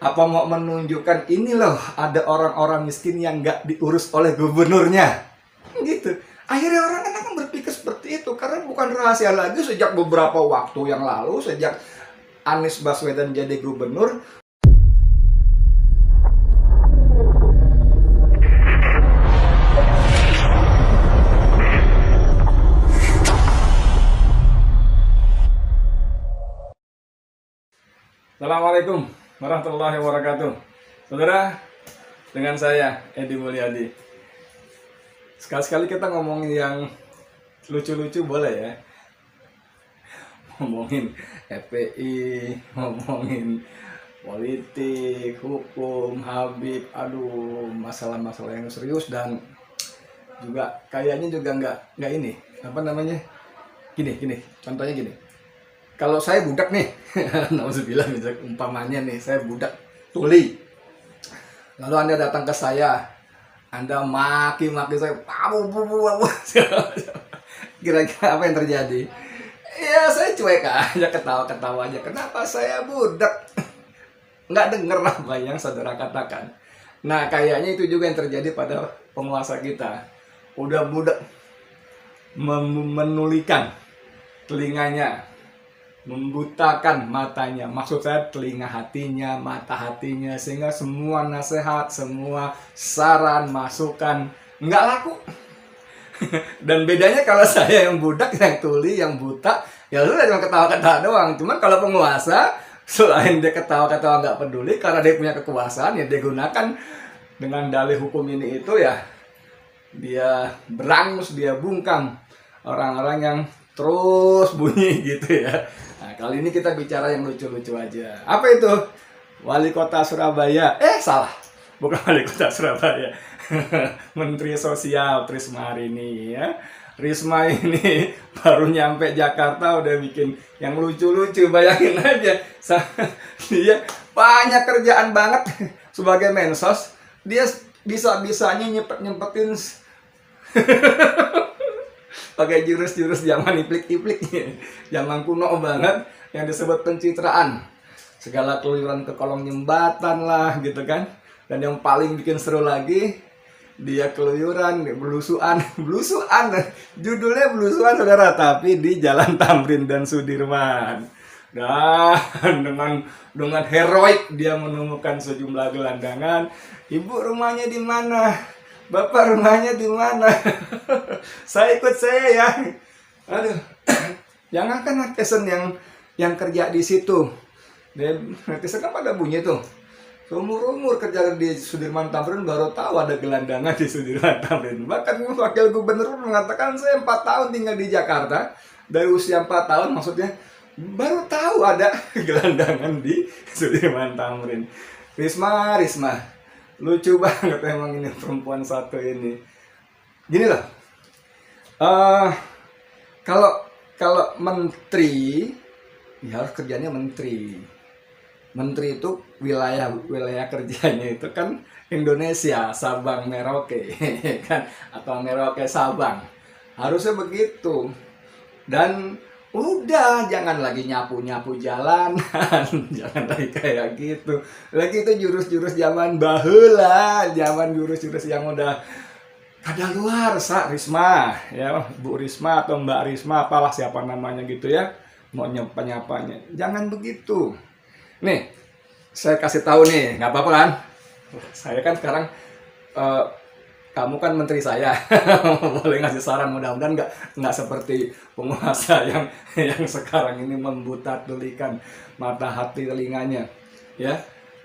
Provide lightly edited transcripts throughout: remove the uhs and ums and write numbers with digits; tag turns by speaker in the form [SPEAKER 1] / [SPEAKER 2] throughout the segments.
[SPEAKER 1] Apa mau menunjukkan ini loh ada orang-orang miskin yang nggak diurus oleh gubernurnya, gitu. Akhirnya orang akan berpikir seperti itu karena bukan rahasia lagi sejak beberapa waktu yang lalu, sejak Anies Baswedan jadi gubernur. Assalamualaikum warahmatullahi wabarakatuh. Saudara, dengan saya Edi Mulyadi. Sekali-sekali kita ngomongin yang lucu-lucu boleh ya. Ngomongin FPI, ngomongin politik, hukum, Habib, aduh, masalah-masalah yang serius dan juga kayaknya juga nggak ini, apa namanya? Gini, contohnya gini. Kalau saya budak nih, nauzubillah misalnya umpamanya nih, saya budak tuli. Lalu Anda datang ke saya, Anda maki-maki saya, kira-kira apa yang terjadi? Ya saya cuek aja, ketawa-ketawa aja. Kenapa saya budak? Nggak denger apa yang saudara katakan. Nah kayaknya itu juga yang terjadi pada penguasa kita. Udah budak menulikan telinganya, membutakan matanya, maksud saya telinga hatinya, mata hatinya, sehingga semua nasihat, semua saran, masukan nggak laku. Dan bedanya kalau saya yang budak, yang tuli, yang buta, ya sudah cuma ketawa-ketawa doang. Cuman kalau penguasa, selain dia ketawa-ketawa nggak peduli, karena dia punya kekuasaan, ya dia gunakan dengan dalih hukum ini itu ya, dia berangus, dia bungkam orang-orang yang terus bunyi gitu ya. Nah, kali ini kita bicara yang lucu-lucu aja. Apa itu? Wali Kota Surabaya. Salah. Bukan Wali Kota Surabaya. Menteri Sosial Risma hari ini ya. Risma ini baru nyampe Jakarta udah bikin yang lucu-lucu. Bayangin aja. Dia banyak kerjaan banget sebagai mensos. Dia bisa-bisanya nyempetin pakai jurus-jurus zaman iplik-iplik, zaman kuno banget yang disebut pencitraan, segala keluyuran ke kolong jembatan lah gitu kan. Dan yang paling bikin seru lagi, dia keluyuran belusuan judulnya belusuan saudara, tapi di Jalan Tamrin dan Sudirman. Dan dengan heroik dia menemukan sejumlah gelandangan. Ibu rumahnya di mana? Bapak rumahnya di mana? Saya ikut saya ya. Aduh, jangankan netizen yang kerja di situ. Netizen kan pada bunyi tuh. Umur kerja di Sudirman Tamrin baru tahu ada gelandangan di Sudirman Tamrin. Bahkan wakil gubernur mengatakan saya 4 tahun tinggal di Jakarta. Dari usia 4 tahun maksudnya baru tahu ada gelandangan di Sudirman Tamrin. Risma. Lucu banget emang ini perempuan satu ini. Gini loh. Kalau menteri ya harus kerjanya menteri. Menteri itu wilayah kerjanya itu kan Indonesia, Sabang Merauke kan, atau Merauke Sabang. Harusnya begitu. Dan udah jangan lagi nyapu jalan, jangan lagi kayak gitu. Lagi itu jurus-jurus zaman baheula, zaman jurus-jurus yang udah kadaluarsa. Risma ya, Bu Risma atau Mbak Risma, apalah siapa namanya gitu ya, mau nyapa-nyapanya. Jangan begitu. Nih, saya kasih tahu nih, nggak apa-apa kan? Saya kan sekarang kamu kan menteri saya, boleh ngasih saran, mudah-mudahan nggak seperti penguasa yang sekarang ini membuta-tulikan mata hati telinganya, ya.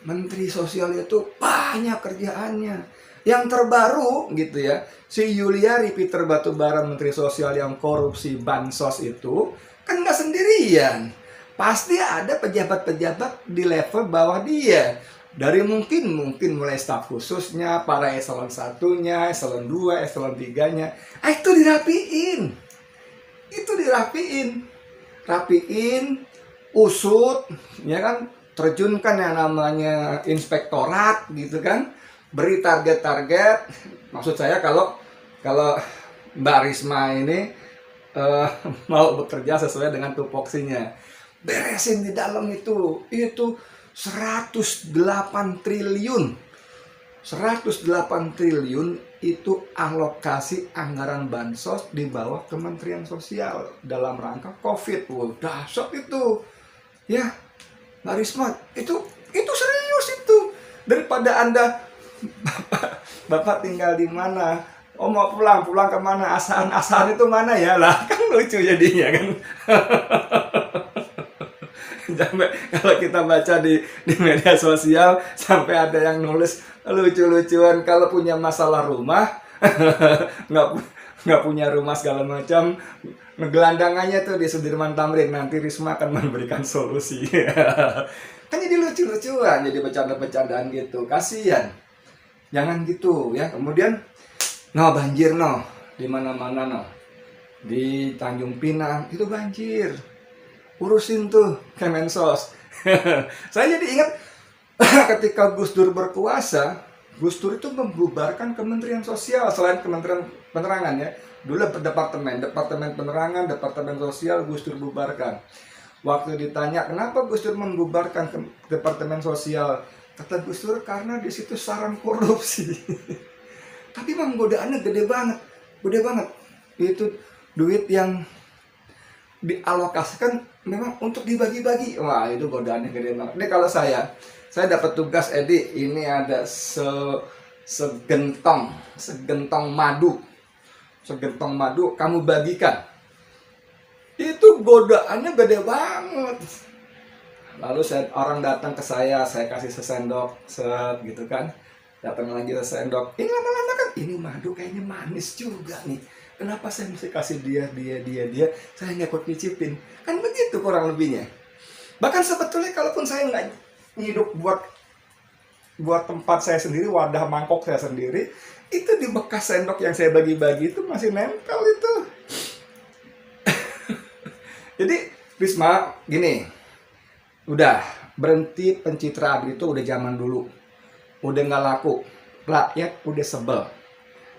[SPEAKER 1] Menteri Sosial itu banyak kerjaannya. Yang terbaru gitu ya, si Yuliari Peter Batubara, Menteri Sosial yang korupsi bansos itu kan nggak sendirian, pasti ada pejabat-pejabat di level bawah dia. Dari mungkin mulai staf khususnya, para eselon 1-nya, eselon 2, eselon 3-nya. Itu dirapiin. Rapiin, usut, ya kan, terjunkan yang namanya inspektorat gitu kan. Beri target-target. Maksud saya kalau Mbak Risma ini mau bekerja sesuai dengan tupoksinya, beresin di dalam itu 108 triliun. 108 triliun itu alokasi anggaran bansos di bawah Kementerian Sosial dalam rangka COVID. Wah, dahsyat itu. Ya, Mbak Risma, itu serius itu. Daripada Anda Bapak tinggal di mana? Oh, mau pulang kemana? Asahan itu mana ya? Lah, kan lucu jadinya kan. Sampai kalau kita baca di media sosial sampai ada yang nulis lucu-lucuan kalau punya masalah rumah nggak punya rumah segala macam, gelandangannya tuh di Sudirman Tamrin, nanti Risma akan memberikan solusi. Kan jadi lucu-lucuan, jadi bercanda-bercandaan gitu, kasihan. Jangan gitu ya. Kemudian banjir di mana-mana di Tanjung Pinang itu banjir, urusin tuh Kemensos. Saya jadi ingat ketika Gus Dur berkuasa, Gus Dur itu membubarkan Kementerian Sosial selain Kementerian Penerangan ya. Dulu departemen penerangan, departemen sosial Gus Dur bubarkan. Waktu ditanya kenapa Gus Dur membubarkan departemen sosial, kata Gus Dur karena di situ sarang korupsi. Tapi memang godaannya gede banget. Itu duit yang dialokasikan memang untuk dibagi-bagi. Wah, itu godaannya gede banget. Ini kalau saya dapat tugas, Edi, ini ada segentong madu kamu bagikan. Itu godaannya gede banget. Lalu orang datang ke saya kasih sesendok, gitu kan. Datang lagi sesendok. Ini lama-lama kan, ini madu kayaknya manis juga nih. Kenapa saya mesti kasih dia? Saya nggak ikut nyicipin. Kan begitu kurang lebihnya. Bahkan sebetulnya kalaupun saya nggak hidup buat tempat saya sendiri, wadah mangkok saya sendiri, itu di bekas sendok yang saya bagi-bagi itu masih nempel itu. Jadi Risma gini, udah berhenti pencitraan itu udah zaman dulu, udah nggak laku, rakyat udah sebel,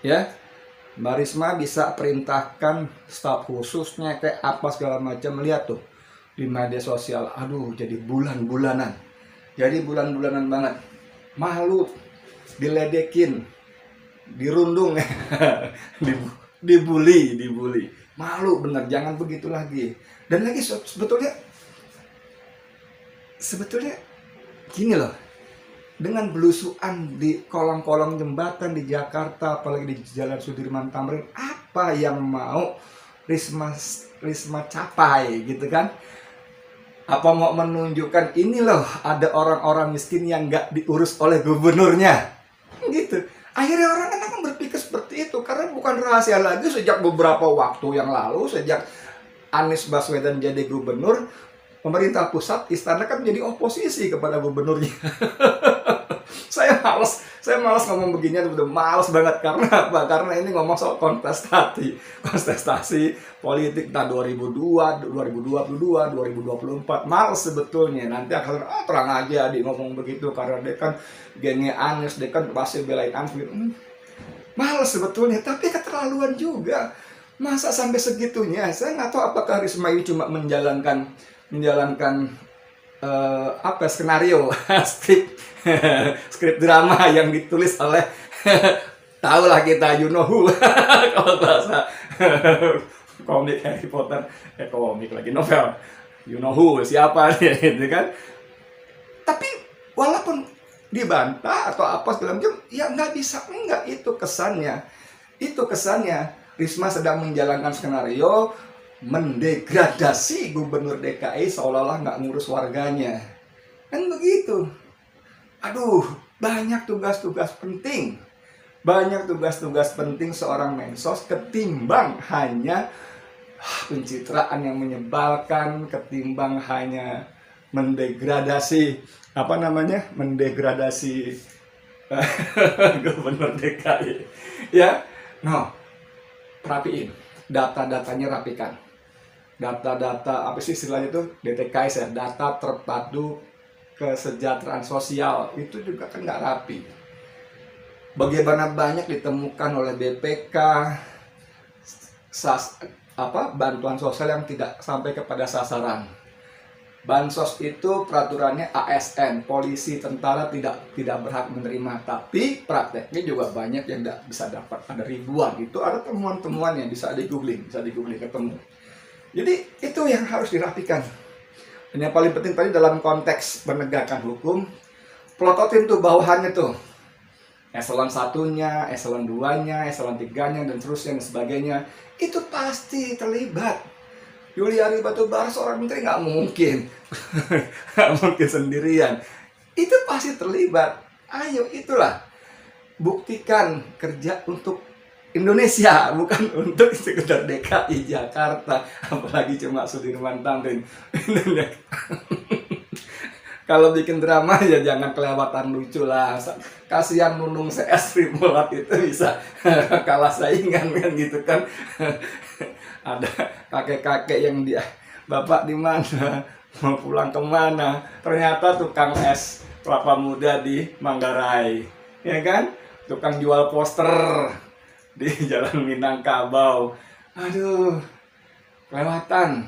[SPEAKER 1] ya. Mbak Risma bisa perintahkan staf khususnya kayak apa segala macam, lihat tuh di media sosial, aduh jadi bulan-bulanan banget, malu, diledekin, dirundung, dibully, malu bener, jangan begitu lagi. Dan lagi sebetulnya gini loh, dengan belusuan di kolong-kolong jembatan di Jakarta, apalagi di Jalan Sudirman Tamrin, apa yang mau Risma capai gitu kan? Apa mau menunjukkan ini loh ada orang-orang miskin yang nggak diurus oleh gubernurnya gitu. Akhirnya orang akan berpikir seperti itu, karena bukan rahasia lagi sejak beberapa waktu yang lalu, sejak Anies Baswedan jadi gubernur, pemerintah pusat, istana kan menjadi oposisi kepada gubernurnya. Saya malas ngomong beginian, udah malas banget. Karena apa? Karena ini ngomong soal kontestasi politik tahun 2022, 2024. Malas sebetulnya. Nanti akan terang aja di ngomong begitu karena dia kan gengnya Anies, dia kan pasti belain Anies. Malas sebetulnya, tapi keterlaluan juga. Masa sampai segitunya? Saya nggak tahu apakah Risma ini cuma menjalankan skenario skrip drama yang ditulis oleh tahulah kita, you know who. Kalau bahasa komik Harry Potter, komik lagi novel, you know who, siapa nih gitu kan. Tapi walaupun dibantah atau apa segala macam, ya nggak bisa, itu kesannya Risma sedang menjalankan skenario mendegradasi gubernur DKI seolah-olah nggak ngurus warganya. Kan begitu. Aduh, banyak tugas-tugas penting seorang mensos ketimbang hanya pencitraan yang menyebalkan, ketimbang hanya mendegradasi gubernur DKI. Ya, rapiin, data-datanya rapikan. Data-data apa sih istilahnya itu, DTKS ya, data terpadu kesejahteraan sosial, itu juga kan nggak rapi. Bagaimana banyak ditemukan oleh BPK bantuan sosial yang tidak sampai kepada sasaran. Bansos itu peraturannya ASN, polisi, tentara tidak berhak menerima. Tapi prakteknya juga banyak yang tidak bisa dapat. Ada ribuan, itu ada temuan-temuan yang bisa di googling ketemu. Jadi itu yang harus dirapikan. Dan yang paling penting tadi dalam konteks penegakan hukum, plototin tuh bawahannya tuh. Eselon 1-nya, eselon 2-nya, eselon 3-nya, dan seterusnya dan sebagainya. Itu pasti terlibat. Yuliari Batubara seorang menteri nggak mungkin. Nggak mungkin sendirian. Itu pasti terlibat. Ayo, itulah. Buktikan kerja untuk Indonesia, bukan untuk sekedar DKI Jakarta. Apalagi cuma Sudirman Tamrin. Kalau bikin drama ya jangan kelewatan lucu lah. Kasihan Nunung CS Trimulat itu bisa kalah saingan kan gitu kan. Ada kakek-kakek yang dia, bapak di mana, mau pulang kemana, ternyata tukang es kelapa muda di Manggarai, ya kan, tukang jual poster di Jalan Minangkabau. Aduh, lewatan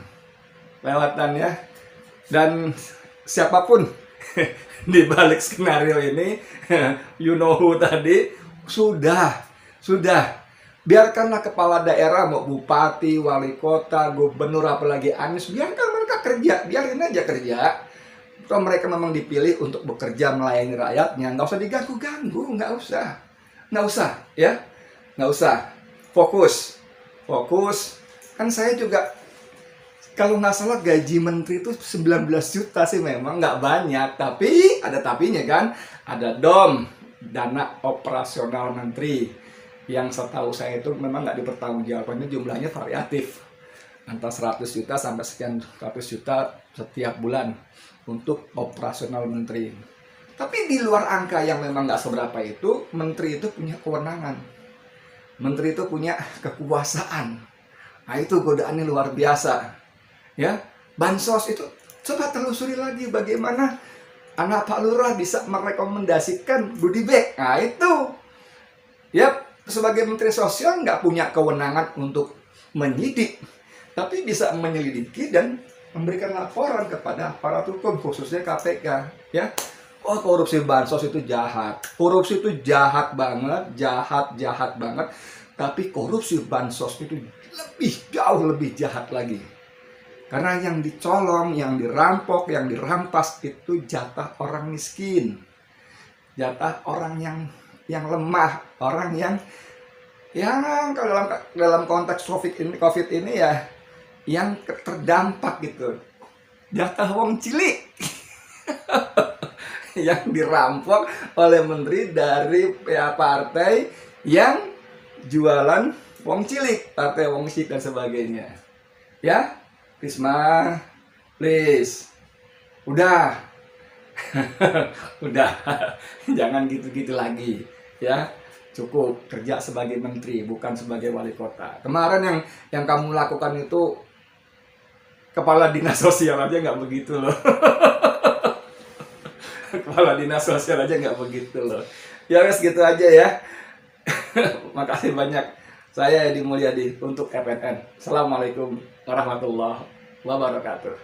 [SPEAKER 1] ya. Dan siapapun di balik skenario ini, you know who tadi, sudah biarkanlah kepala daerah, mau bupati, wali kota, gubernur, apalagi Anies, biarkan mereka kerja, biarin aja kerja. Kalau mereka memang dipilih untuk bekerja melayani rakyatnya, nggak usah diganggu-ganggu, nggak usah, ya, nggak usah. Fokus. Kan saya juga, kalau nggak salah gaji menteri itu 19 juta sih, memang nggak banyak, tapi ada tapinya kan, ada DOM, dana operasional menteri. Yang setahu saya itu memang nggak dipertanggungjawabkan, jumlahnya variatif, antara 100 juta sampai sekian ratus juta setiap bulan untuk operasional menteri. Tapi di luar angka yang memang nggak seberapa itu, menteri itu punya kewenangan, menteri itu punya kekuasaan. Nah itu godaannya luar biasa, ya. Bansos itu coba telusuri lagi bagaimana anak Pak Lurah bisa merekomendasikan goodie bag. Nah itu, ya. Sebagai Menteri Sosial nggak punya kewenangan untuk menyidik, tapi bisa menyelidiki dan memberikan laporan kepada aparat hukum, khususnya KPK. Ya, oh korupsi bansos itu jahat, korupsi itu jahat banget. Tapi korupsi bansos itu jauh lebih jahat lagi, karena yang dicolong, yang dirampok, yang dirampas itu jatah orang miskin, jatah orang yang lemah, orang yang kalau dalam konteks COVID ini ya, yang terdampak gitu, jatah wong cilik yang dirampok oleh menteri dari partai yang jualan wong cilik, partai wong cilik dan sebagainya. Ya, Risma, please, udah jangan gitu-gitu lagi, ya. Cukup kerja sebagai menteri, bukan sebagai wali kota. Kemarin yang kamu lakukan itu kepala dinas sosial aja nggak begitu loh. Kepala dinas sosial aja nggak begitu loh. Ya wes gitu aja ya. Makasih banyak. Saya Edi Mulyadi untuk FNN. Assalamualaikum warahmatullahi wabarakatuh.